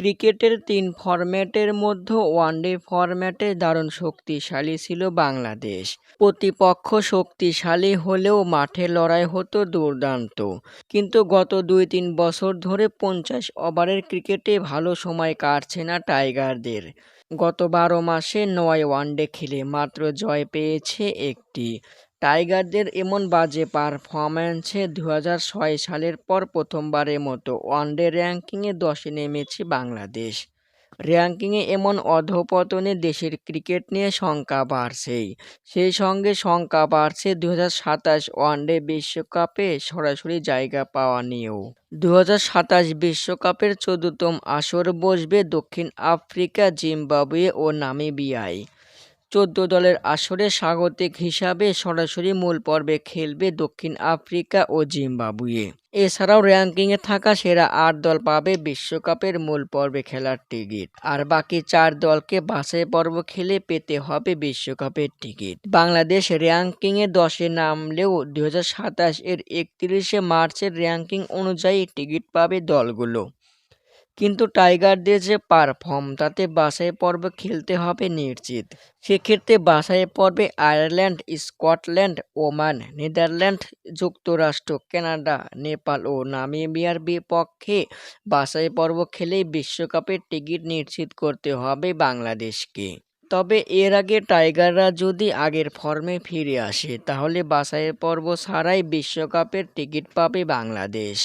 ক্রিকেটের তিন ফরম্যাটের মধ্যে ওয়ানডে ফরম্যাটে দারুণ শক্তিশালী ছিল বাংলাদেশ। প্রতিপক্ষ শক্তিশালী হলেও মাঠে লড়াই হতো দুর্দান্ত। কিন্তু গত ২-৩ বছর ধরে ৫০ ওভারের ক্রিকেটে ভালো সময় কাটছে না টাইগারদের। গত ১২ মাসে ৯ ওয়ানডে খেলে মাত্র জয় পেয়েছে একটি। টাইগারদের এমন বাজে পারফরম্যান্সে ২০০৬ সালের পর প্রথমবারের মতো ওয়ানডে র্যাঙ্কিংয়ে ১০-এ নেমেছে বাংলাদেশ। র্যাঙ্কিংয়ে এমন অধঃপতনে দেশের ক্রিকেট নিয়ে শঙ্কা বাড়ছেই। সেই সঙ্গে শঙ্কা বাড়ছে ২০২৭ ওয়ানডে বিশ্বকাপে সরাসরি জায়গা পাওয়া নিয়েও। ২০২৭ বিশ্বকাপের ১৪তম আসর বসবে দক্ষিণ আফ্রিকা, জিম্বাবুয়ে ও নামিবিয়ায়। ১৪ দলের আসরে স্বাগতিক হিসাবে সরাসরি মূল পর্বে খেলবে দক্ষিণ আফ্রিকা ও জিম্বাবুয়ে। এছাড়াও র্যাঙ্কিংয়ে থাকা সেরা ৮ দল পাবে বিশ্বকাপের মূল পর্বে খেলার টিকিট। আর বাকি ৪ দলকে বাছাই পর্ব খেলে পেতে হবে বিশ্বকাপের টিকিট। বাংলাদেশ র্যাঙ্কিংয়ে ১০-এ নামলেও ২০২৭ এর ৩১শে মার্চের র্যাঙ্কিং অনুযায়ী টিকিট পাবে দলগুলো। কিন্তু টাইগারদের যে পারফর্ম তাতে বাছাই পর্ব খেলতে হবে নিশ্চিত। সেক্ষেত্রে বাছাই পর্বে আয়ারল্যান্ড, স্কটল্যান্ড, ওমান, নেদারল্যান্ড, যুক্তরাষ্ট্র, কানাডা, নেপাল ও নামিবিয়ার বিপক্ষে বাছাই পর্ব খেলেই বিশ্বকাপের টিকিট নিশ্চিত করতে হবে বাংলাদেশকে। তবে এর আগে টাইগাররা যদি আগের ফর্মে ফিরে আসে তাহলে বাছাই পর্ব ছাড়াই বিশ্বকাপের টিকিট পাবে বাংলাদেশ।